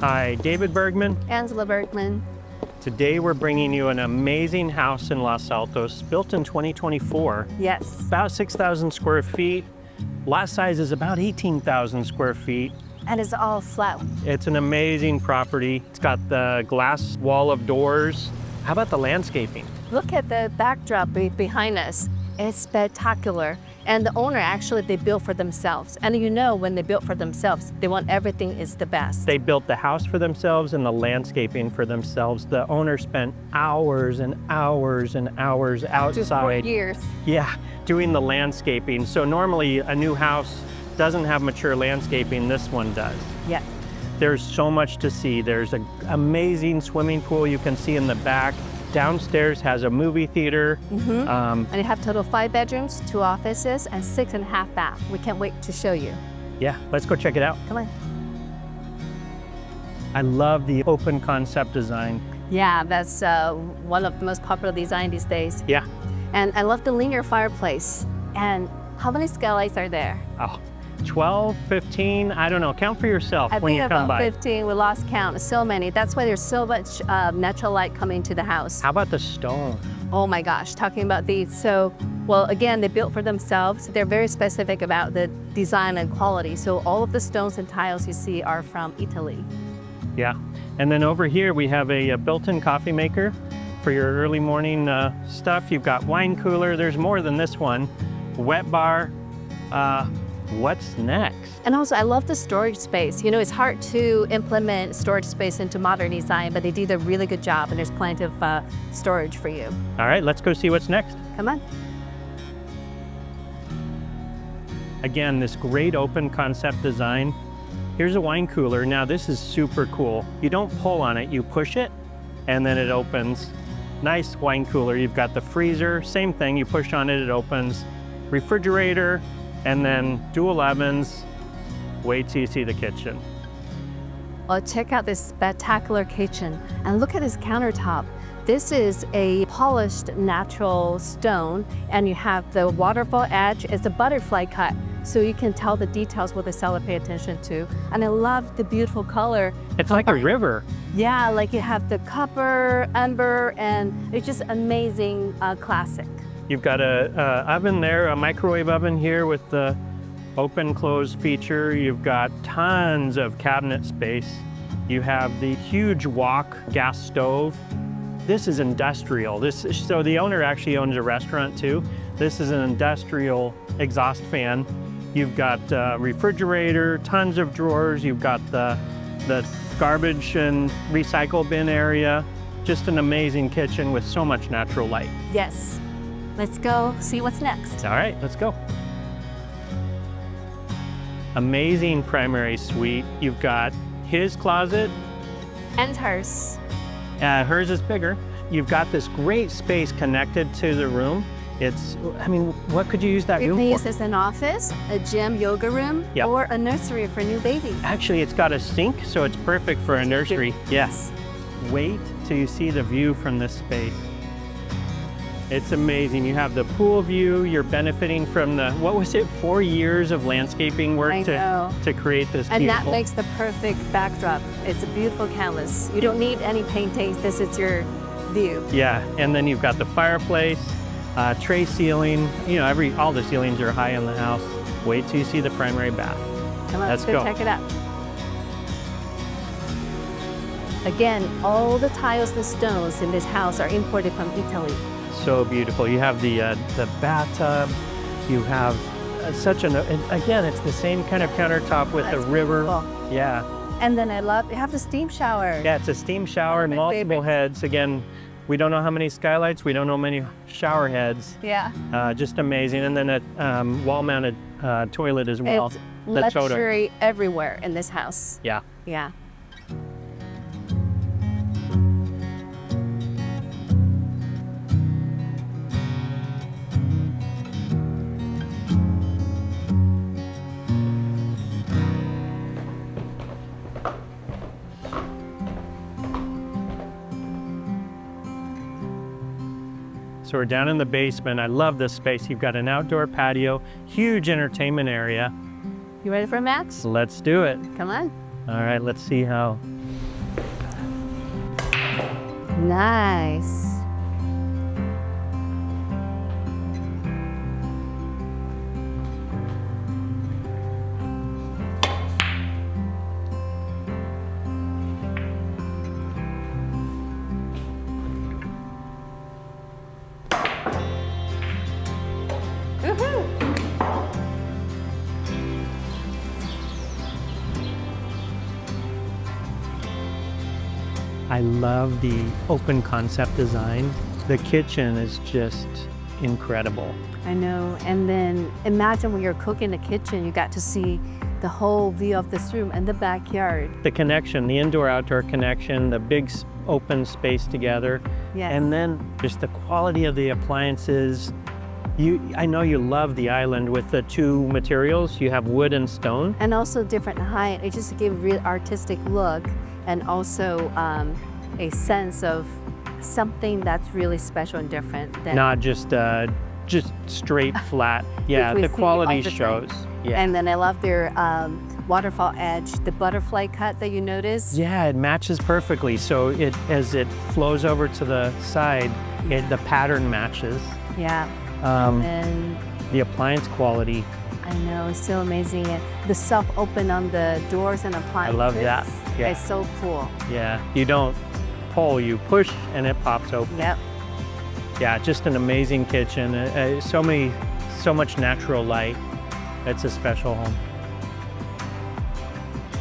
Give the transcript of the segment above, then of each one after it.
Hi, David Bergman. Angela Bergman. Today we're bringing you an amazing house in Los Altos, built in 2024. Yes. About 6,000 square feet. Lot size is about 18,000 square feet. And it's all flat. It's an amazing property. It's got the glass wall of doors. How about the landscaping? Look at the backdrop behind us. It's spectacular. And the owner actually, they built for themselves. And you know, when they built for themselves, they want everything is the best. They built the house for themselves and the landscaping for themselves. The owner spent hours and hours and hours outside. Just 4 years. Yeah, doing the landscaping. So normally a new house doesn't have mature landscaping. This one does. Yeah. There's so much to see. There's an amazing swimming pool you can see in the back. Downstairs has a movie theater. And you have total 5 bedrooms, 2 offices, and 6.5 baths. We can't wait to show you. Yeah, let's go check it out. Come on. I love the open concept design. Yeah, that's one of the most popular designs these days. Yeah. And I love the linear fireplace. And how many skylights are there? Oh, 12, 15, I don't know. Count for yourself when you come by. I think about 15, we lost count, so many. That's why there's so much natural light coming to the house. How about the stone? Oh my gosh, talking about these. So, well, again, they built for themselves. They're very specific about the design and quality. So all of the stones and tiles you see are from Italy. Yeah. And then over here we have a built-in coffee maker for your early morning stuff. You've got wine cooler. There's more than this one. Wet bar. What's next? And also, I love the storage space. You know, it's hard to implement storage space into modern design, but they did a really good job, and there's plenty of storage for you. All right, let's go see what's next. Come on. Again, this great open concept design. Here's a wine cooler. Now, this is super cool. You don't pull on it, you push it, and then it opens. Nice wine cooler. You've got the freezer, same thing. You push on it, it opens. Refrigerator, and then dual ovens. Wait till you see the kitchen. Well, check out this spectacular kitchen and look at this countertop. This is a polished natural stone, and you have the waterfall edge. It's a butterfly cut, so you can tell the details what the seller pay attention to. And I love the beautiful color. It's like a river. Yeah, like you have the copper, amber, and it's just amazing classic. You've got a oven there, a microwave oven here with the open close feature. You've got tons of cabinet space. You have the huge wok gas stove. This is industrial. So the owner actually owns a restaurant too. This is an industrial exhaust fan. You've got refrigerator, tons of drawers. You've got the garbage and recycle bin area. Just an amazing kitchen with so much natural light. Yes. Let's go see what's next. All right, let's go. Amazing primary suite. You've got his closet. And hers. Hers is bigger. You've got this great space connected to the room. I mean, what could you use that room for? You can use this as an office, a gym, yoga room, Yep. or a nursery for a new baby. Actually, it's got a sink, so it's perfect for a nursery. Yes. Wait till you see the view from this space. It's amazing. You have the pool view. You're benefiting from the, what was it, 4 years of landscaping work to create this And beautiful. that makes the perfect backdrop. It's a beautiful canvas. You don't need any paintings. This is your view. Yeah, and then you've got the fireplace, tray ceiling. You know, all the ceilings are high in the house. Wait till you see the primary bath. Come on, let's go check it out. Again, all the tiles and stones in this house are imported from Italy. So beautiful. You have the bathtub. You have again, it's the same kind of countertop with the river. Beautiful. Yeah. And then you have the steam shower. Yeah, it's a steam shower, multiple heads. Again, we don't know how many skylights. We don't know many shower heads. Yeah. Just amazing. And then a wall-mounted toilet as well. It's luxury everywhere in this house. Yeah. Yeah. So we're down in the basement. I love this space. You've got an outdoor patio, huge entertainment area. You ready for a match? Let's do it. Come on. All right, let's see how Nice. I love the open concept design. The kitchen is just incredible. I know. And then imagine when you're cooking in the kitchen, you got to see the whole view of this room and the backyard. The connection, the indoor-outdoor connection, the big open space together. Yes. And then just the quality of the appliances. I know you love the island with the two materials. You have wood and stone. And also different height. It just gives a real artistic look and also a sense of something that's really special and different. Not just straight flat. Yeah, the quality shows. Yeah. And then I love their waterfall edge, the butterfly cut that you notice. Yeah, it matches perfectly. So as it flows over to the side, the pattern matches. Yeah. And the appliance quality. I know, it's so amazing. And the self-open on the doors and appliances. I love that. Yeah. It's so cool. Yeah, you don't pull, you push and it pops open. Yep. Yeah, just an amazing kitchen. So much natural light. It's a special home.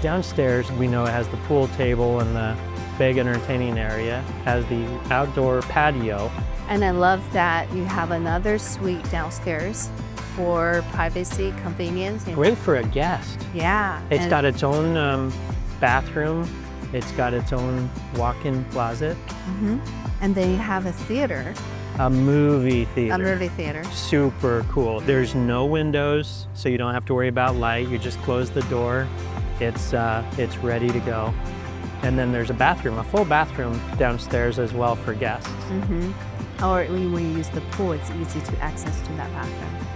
Downstairs, we know it has the pool table and the big entertaining area, has the outdoor patio. And I love that you have another suite downstairs for privacy, convenience. Great for a guest. Yeah. It's got its own bathroom. It's got its own walk-in closet. And then you have a theater. A movie theater. A movie theater. Super cool. There's no windows, so you don't have to worry about light. You just close the door. It's ready to go. And then there's a bathroom, a full bathroom downstairs as well for guests. Or when you use the pool, it's easy to access to that bathroom.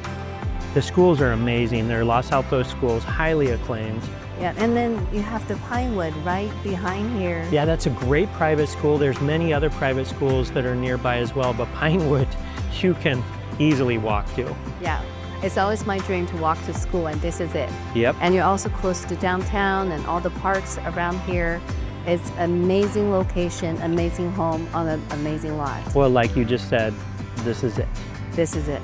The schools are amazing. They're Los Altos schools, highly acclaimed. Yeah, and then you have the Pinewood right behind here. Yeah, that's a great private school. There's many other private schools that are nearby as well, but Pinewood, you can easily walk to. Yeah, it's always my dream to walk to school, and this is it. Yep. And you're also close to downtown and all the parks around here. It's amazing location, amazing home on an amazing lot. Well, like you just said, this is it. This is it.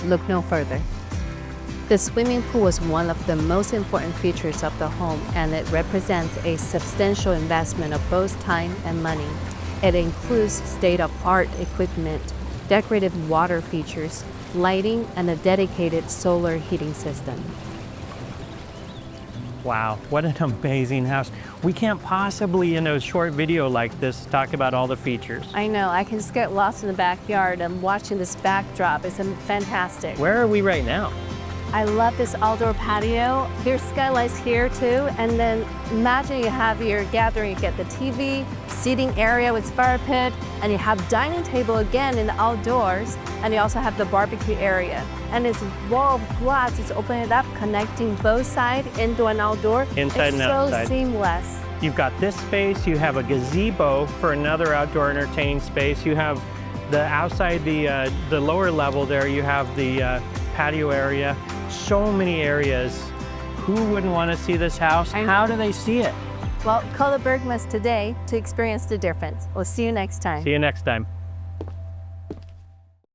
Look no further. The swimming pool is one of the most important features of the home, and it represents a substantial investment of both time and money. It includes state-of-the-art equipment, decorative water features, lighting, and a dedicated solar heating system. Wow, what an amazing house. We can't possibly, in a short video like this, talk about all the features. I know, I can just get lost in the backyard and watching this backdrop. It's fantastic. Where are we right now? I love this outdoor patio. There's skylights here too. And then imagine you have your gathering, you get the TV, seating area with fire pit, and you have dining table again in the outdoors, and you also have the barbecue area. And it's wall of glass, it's opening it up, connecting both sides, indoor and outdoor. Inside and outside. It's so seamless. You've got this space, you have a gazebo for another outdoor entertaining space. You have the outside, the lower level there, you have the patio area. So many areas. Who wouldn't want to see this house? How do they see it? Well, call the Bergmans today to experience the difference. We'll see you next time. See you next time.